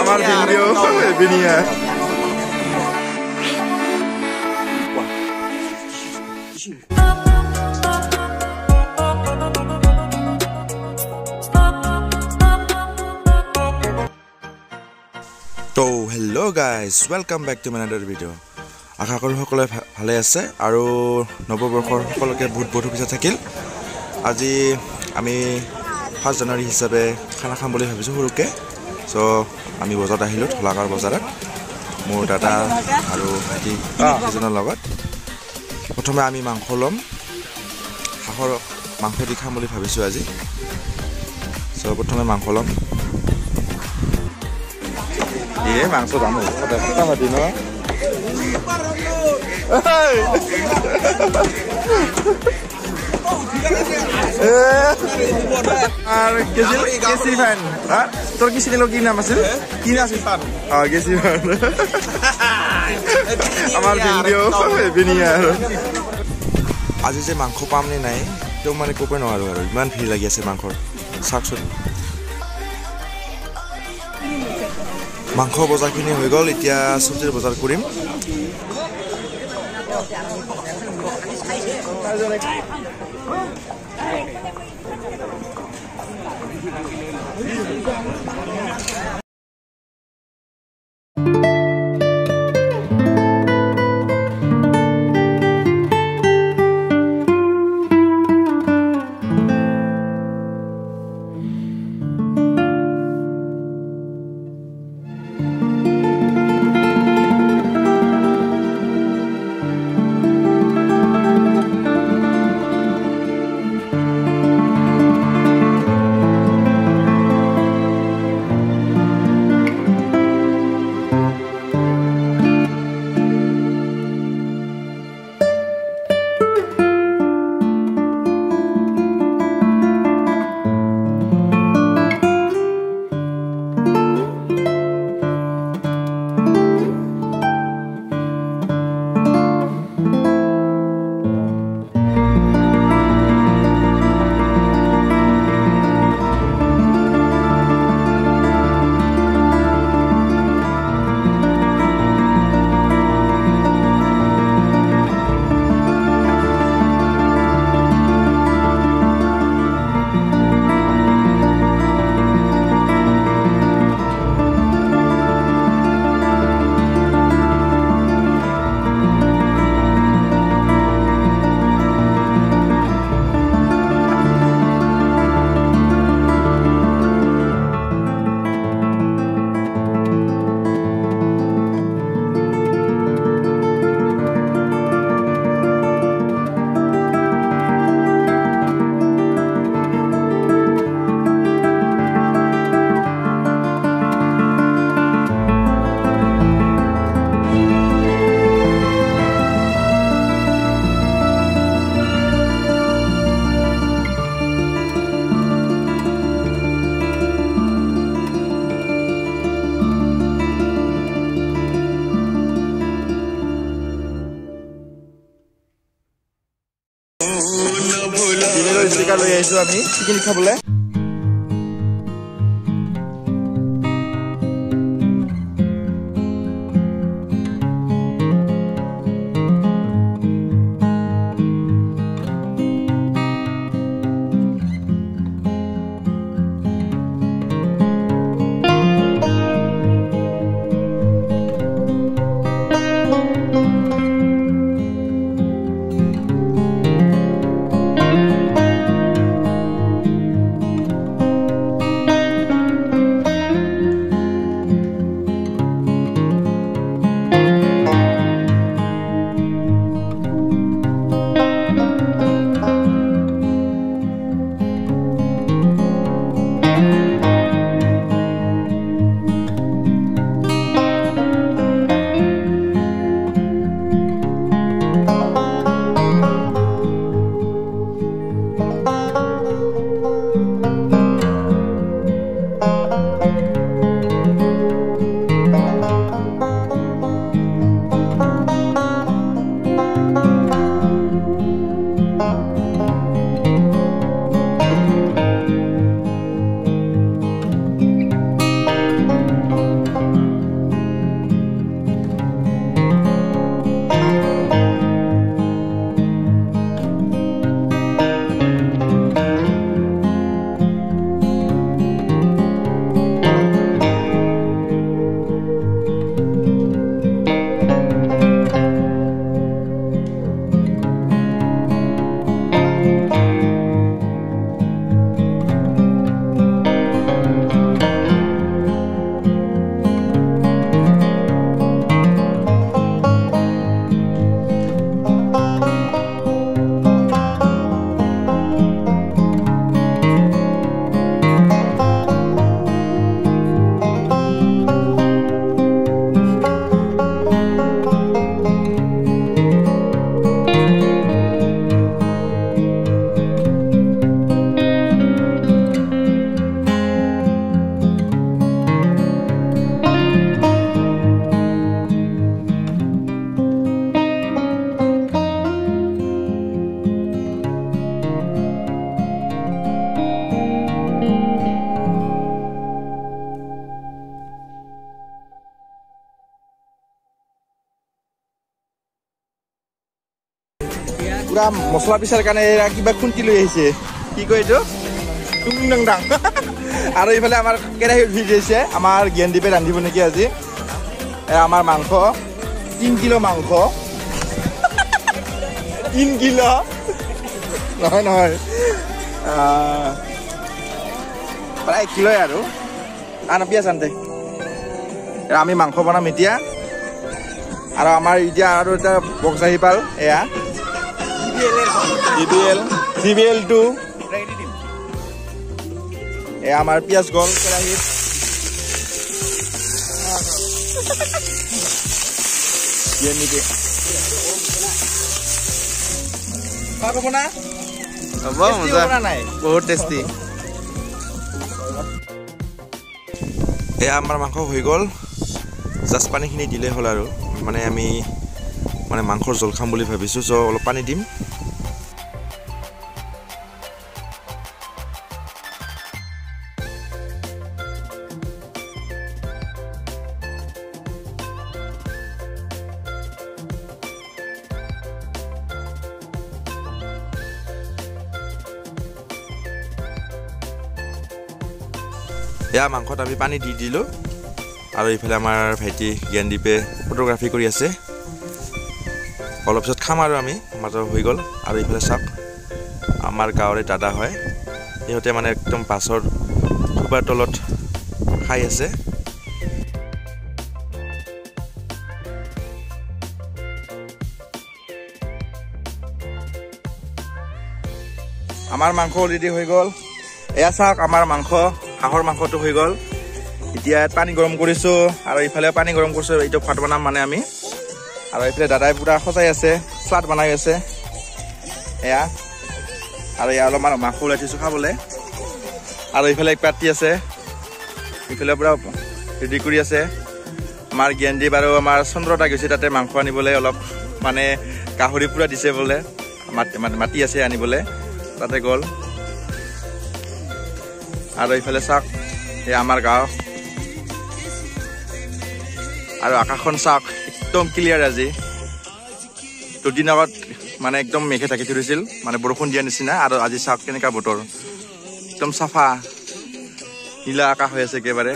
আমার ভিডিও বিনিয়া তো hello guys welcome back to another video আশা কৰো সকলোৱে ভালে আছে আৰু নৱবৰ্ষৰ সকলোকে বহুত বহুত শুভেচ্ছা থাকিল আজি আমি 1 জানুৱাৰী হিচাপে খানা খাম বুলি ভাবিছো সৰুকে সো আমি বজাৰত আহিলো ঠলাকাৰ বজাৰত মোৰ দাদা আৰু ভাইটি এজনৰ লগত প্ৰথমে আমি মাংস লম হাঁহৰ মাংস দি খাম বুলি ভাবিছো আজি সো প্ৰথমে মাংস লম ये मांस दाम কথা পাতি ন আর কেসি ফ্যান তোর কি সিনেলো কি নাম আছে কি নাম আছে ফান কেসি ফ্যান আমার ভিডিও বিনিয়া আজি যে মাংস পাম নে নাই তো মানে কোপে নোৱাৰো আৰু ইমান ভিৰ লাগি আছে মাংসৰ চাকচোন মাংস বজাৰখিনি হৈ গ'ল এতিয়া সবজিৰ বজাৰ কৰিম লৈ আহিছো আমি চিকেন খাবলৈ পুৰা মছলা পিছাৰ কাৰণে কিবা খুন্তি লৈ আহিছে কি কয় এইটো টুং ডাং আৰু এইফালে আমাৰ কেৰাহীত ভিজাইছে আমাৰ জ্ঞানদীপে ৰান্ধিব নেকি আজি আমাৰ মাংস 3 কিলো মাংস 3 কিলো নহয় প্ৰায় 1 কিলো আৰু আন পিয়াজ আনতে আমি মাংস বনাম এতিয়া আৰু আমাৰ এতিয়া আৰু এটা বক্স আহি পাল এয়া CBL2 এয়া আমাৰ পিয়াজ গল কেৰাহীত নিকে বহুত টেষ্টি এয়া আমাৰ মাংস হৈ গ'ল জাষ্ট পানীখিনি দিলেই হ'ল আৰু মানে আমি মানে মাংসৰ জোল খাম বুলি ভাবিছোঁ চ' অলপ পানী দিম এয়া মাংসত আমি পানী দি দিলোঁ আৰু এইফালে আমাৰ ভাইটি জ্ঞানদীপে ফটোগ্ৰাফি কৰি আছে অলপ পিছত খাম আৰু আমি মাত্ৰ হৈ গ'ল আৰু এইফালে চাওক আমাৰ গাঁৱৰে দাদা হয় সিহঁতে মানে একদম পাছৰ থোপাৰ তলত খাই আছে আমাৰ মাংস অলৰেডি হৈ গ'ল এয়া চাওক আমাৰ মাংস হাঁহৰ মাংসটো হৈ গ'ল এতিয়া পানী গৰম কৰিছোঁ আৰু ইফালে পানী গৰম কৰিছোঁ এইটো ভাত বনাম মানে আমি আৰু এইফালে দাদাই পুৰা সজাই আছে চালাড বনাই আছে এয়া আৰু এয়া অলপমান মাংস ওলাই থৈছোঁ খাবলৈ আৰু এইফালে এক পাতি আছে এইফালে পুৰা ৰেডি কৰি আছে আমাৰ জ্ঞানদীপ আৰু আমাৰ চন্দ্ৰতা গৈছে তাতে মাংস আনিবলৈ অলপ মানে গাহৰি পুৰা দিছে বোলে মাতি আছে আনিবলৈ তাতে গ'ল আৰু এইফালে চাওক এই আমাৰ গাঁও আৰু আকাশখন চাওক একদম ক্লিয়াৰ আজি দুদিন আগত মানে একদম মেঘে ঢাকি ধৰিছিল মানে বৰষুণ দিয়া নিচিনা আৰু আজি চাওক কেনেকুৱা বতৰ একদম চাফা নীলা আকাশ হৈ আছে একেবাৰে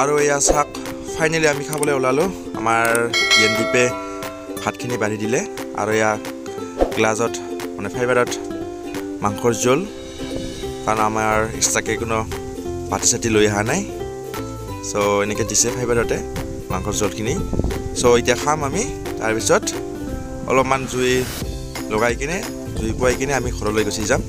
আৰু এয়া চাওক ফাইনেলি আমি খাবলৈ ওলালোঁ আমাৰ জ্ঞানদীপে ভাতখিনি বাঢ়ি দিলে আৰু এয়া গ্লাছত মানে ফাইবাৰত মাংসৰ জোল কাৰণ আমাৰ এক্সট্ৰাকৈ কোনো পাতি চাতি লৈ অহা নাই চ' এনেকৈ দিছে ফাইবাৰতে মাংসৰ জোলখিনি চ' এতিয়া খাম আমি তাৰপিছত অলপমান জুই লগাই কিনে জুই পুৱাই কিনে আমি ঘৰলৈ গুচি যাম